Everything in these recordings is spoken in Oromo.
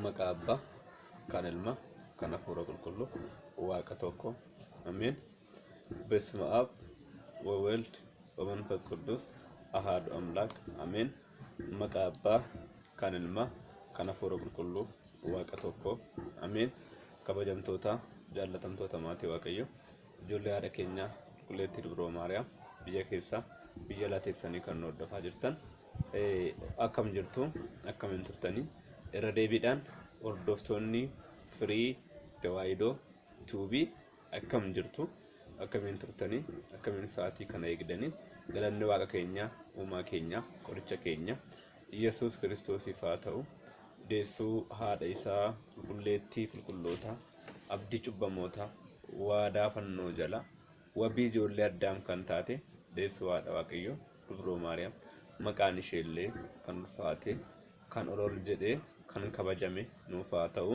Maqaa Abbaa, kan Ilmaa, kan Hafuura Qulqulluu, Waaqa tokko. Ameen. በስመ አብ ወወልድ ወመንፈስ ቅዱስ አሐዱ አምላክ አሜን። መቃ አባ kan Ilmaa, kan Hafuura Qulqulluu, Waaqa tokko. Ameen. Kabajamtoota jaallatamtoota maatii Waaqayyo, ijoollee haadha keenyaa Qulqulleettii Dubroo Maariyaam, biyya keessaa biyya alaa teessanii kan hordofaa jirtan akkam jirtu, akkamiin turtanii irra deebiidhaan hordoftoonni firii Tawaahidoo tuubii akkam jirtu, akkamiin turtanii, akkamiin sa'aatii kana eegdanii galanni Waaqa keenyaa, uumaa keenyaa, qoricha keenya Yesuus Kiristoosiif haa ta'u. Deessuu haadha isaa Qulqulleettii Qulqulloota, abdii cubbamoota, waadaa fannoo jala wabii ijoollee Addaam kan taate deessuu haadha Waaqayyo Dubroo Maariyaam, maqaan isheellee kan ulfaate, kan ol jedhee kan kabajame nuuf haa ta'u.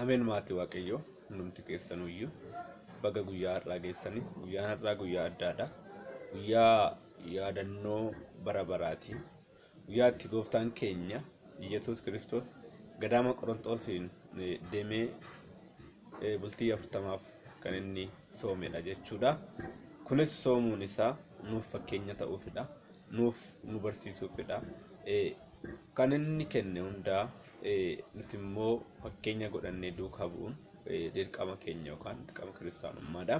Ameen. Maatii Waaqayyo hundumti keessanuyyuu baga guyyaa har'aa geessanii. Guyyaan har'aa guyyaa addaadha. Guyyaa yaadannoo bara baraati. Guyyaa itti gooftaan keenya Yesuus Kiristoos gadaama Qorontoosiin deemee bultii 40 kan inni soomedha jechuudha. Kunis soomuun isaa nuuf fakkeenya ta'uufidha, nuuf nu barsiisuufidha. Kan inni kenne hundaa nuti immoo fakkeenya godhannee duukaa bu'uun dirqama keenya yookaan dirqama kiristaanummaadha.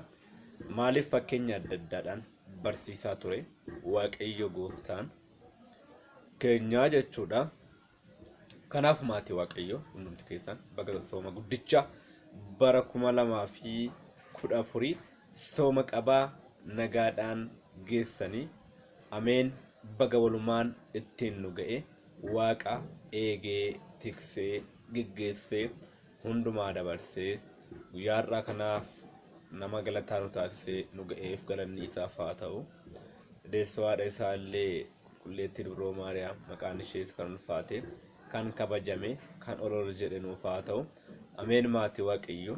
Maaliif fakkeenya adda addaadhaan barsiisaa ture Waaqayyo gooftaan keenyaa jechuudha. Kanaaf maatii Waaqayyo hundumti keessan baga sooma guddicha bara 2014 sooma qabaa nagaadhaan geessanii. Ameen. Baga walumaan ittiin nu ga'e Waaqa eegee tiksee geggeessee hundumaa dabarsee guyyaa har'aa kanaaf nama galataa nu taasisee nu ga'eef galanni isaaf haa ta'u. Deessoo haadha isaa illee Qulqulleettii Dubroo Maariyaam, maqaan ishees kan ulfaate, kan kabajame, kan ol jedhe nuuf haa ta'u. Ameen. Maatii Waaqayyo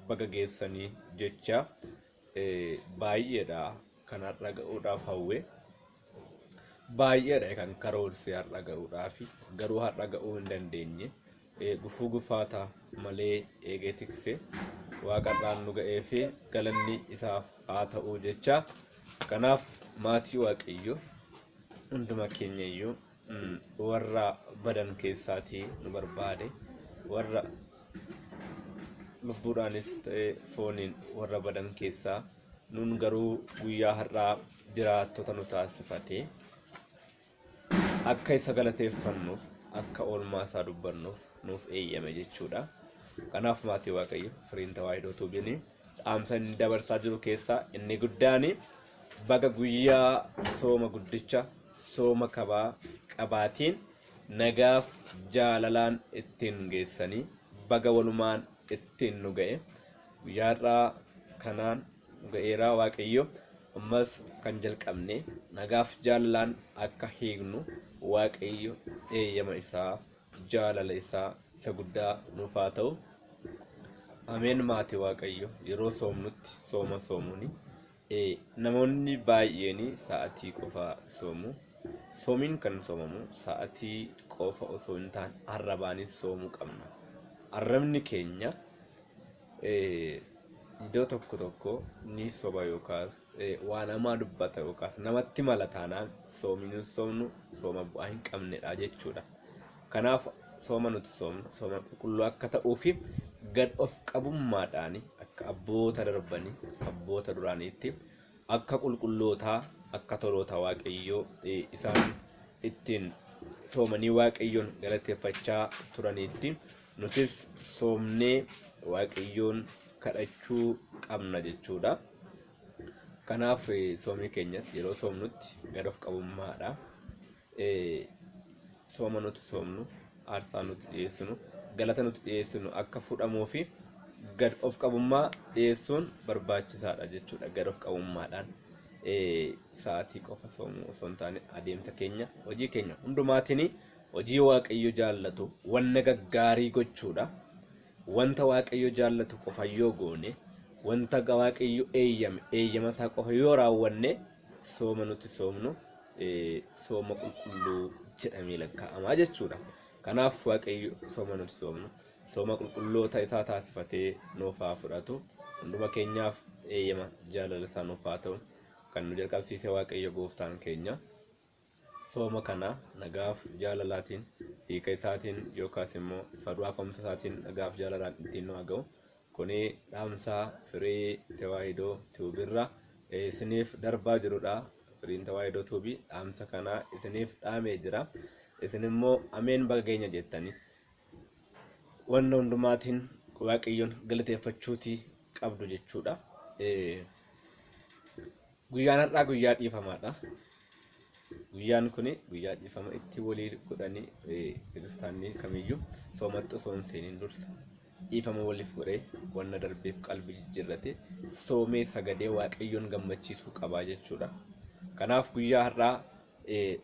baga geessanii jecha baay'eedha kan har'a ga'uudhaaf hawwe. Baay'eedha kan karoorse har'a ga'uudhaaf, garuu har'a ga'uu hin dandeenye. Gufuu gufaata malee eegee tiksee Waaqarraan nu ga'eef galanni isaaf haa ta'u jecha. Kanaaf maatii Waaqayyo hunduma keenya iyyuu warra badan keessaatii nu barbaade, warra lubbuudhaanis ta'e fooniin warra badan keessaa nun garuu guyyaa har'aa jiraattota nu taasifate akka isa galateeffannuuf, akka oolmaa isaa dubbannuuf nuuf eeyyame jechuudha. Kanaaf maatii Waaqayyo firiin Tawaahidoo tuubiin dhaamsa inni dabarsaa jiru keessaa inni guddaan baga guyyaa sooma guddicha, sooma kabaa qabaatiin nagaaf jaalalaan ittiin geessanii baga walumaan ittiin nu ga'e. Guyyaa har'aa kanaan nu ga'eeraa Waaqayyo. Ammas kan jalqabne nagaaf jaalalaan akka hiiknu Waaqayyo eeyyama isaa, jaalala isaa isa guddaa nuuf haa ta'u. Ameen. Maatii Waaqayyo yeroo soomnutti sooma soomuuni namoonni baay'een sa'atii qofa soomu. Soomiin kan soomamu sa'atii qofa osoo hin taane arrabaanis soomuu qabna. Arrabni keenya iddoo tokko tokko ni soba yookaas waan namaa dubbata yookaas namatti mala taanaan soomiin soomnu sooma bu'aa hin qabnedha jechuudha. Kanaaf sooma nuti soomnu sooma qulqulluu akka ta'uufi gad of qabummaadhaan akka abboota darbanii, akka abboota duraaniitti, akka qulqullootaa, akka toloota Waaqayyoo isaan ittiin soomanii Waaqayyoon galateeffachaa turaniitti nutis soomnee Waaqayyoon kadhachuu qabna jechuudha. Kanaaf soomii keenyatti yeroo soomnutti gad of qabummaadha. Sooma nuti soomnu, aarsaa nuti dhiyeessinu, galata nuti dhiyeessinu akka fudhamuu fi gad of qabummaa dhiyeessuun barbaachisaadha jechuudha. Gad of qabummaadhaan sa'aatii qofa soomuu osoo hin taane adeemsa keenya, hojii keenya hundumaatiin hojii Waaqayyo jaallatu wanna gaggaarii gochuudha. Wanta Waaqayyo jaallatu qofa yoo goone, wanta Waaqayyo eeyyama isaa qofa yoo raawwanne sooma nuti soomnu sooma qulqulluu jedhamee lakkaa'ama jechuudha. Kanaaf waaqayyo sooma nuti soomnu sooma qulqulloota isaa taasifatee nuuf haa fudhatu. Hunduma keenyaaf eeyyama jaalala isaa nuuf haa ta'u. Kan nu jalqabsiise waaqayyo gooftaan keenya sooma kana nagaaf jaalalaatiin hiika isaatiin yookaas immoo ifa du'aa ka'umsa isaatiin nagaaf jaalalaan ittiin nu haa ga'u. Kuni dhaamsaa firii tawaahidoo tuubirra isiniif darbaa jirudha. Firiin tawaahidoo tuubii dhaamsa kana isiniif dhaamee jira. Isin immoo ameen baga geenya jettanii wanna hundumaatiin waaqayyoon galateeffachuutii qabdu jechuudha. Guyyaan har'aa guyyaa dhiifamaadha. Guyyaan kun guyyaa dhiifama itti walii godhanii kiristaanni kamiyyuu soomatti osoo hin seeniin dursa dhiifama waliif godhee wanna darbeef qalbii jijjiirrate soomee sagadee waaqayyoon gammachiisuu qabaa jechuudha. Kanaaf guyyaa har'aa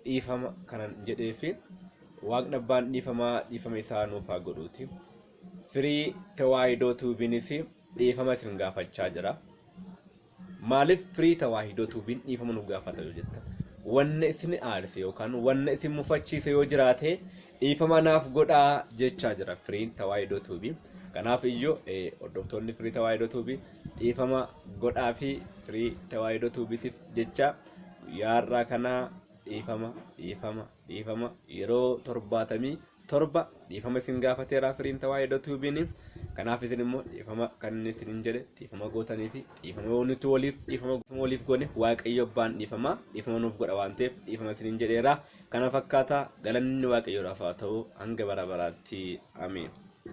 dhiifama kanan jedheefi waaqni abbaan dhiifama isaa nuuf haa godhuuti. Firii tawaahidoo tuubiinis dhiifama isin gaafachaa jira. Maaliif firii tawaahidoo tuubiin dhiifama nuuf gaafata yoo jettan? Wanna isin aarsee yookaan wanna isin mufachiise yoo jiraate dhiifama naaf godhaa jechaa jira firiin tawaahidoo tuubii. Kanaaf iyyuu hordoftoonni firii tawaahidoo tuubii dhiifama godhaa fi firii tawaahidoo tuubiitiif jecha guyyaa har'aa kana dhiifama yeroo 77 dhiifama isin gaafateera firiin tawaahidoo tuubiin. Kanaaf isin immoo dhiifama kan isin jedhe dhiifama gootanii fi dhiifama nuti waliif goone waaqayyo abbaan dhiifama nuuf godha waan ta'eef dhiifama isin jedheera. Kana fakkaata galanni waaqayyoodhaaf haa ta'u hanga bara baraatti. Ameen.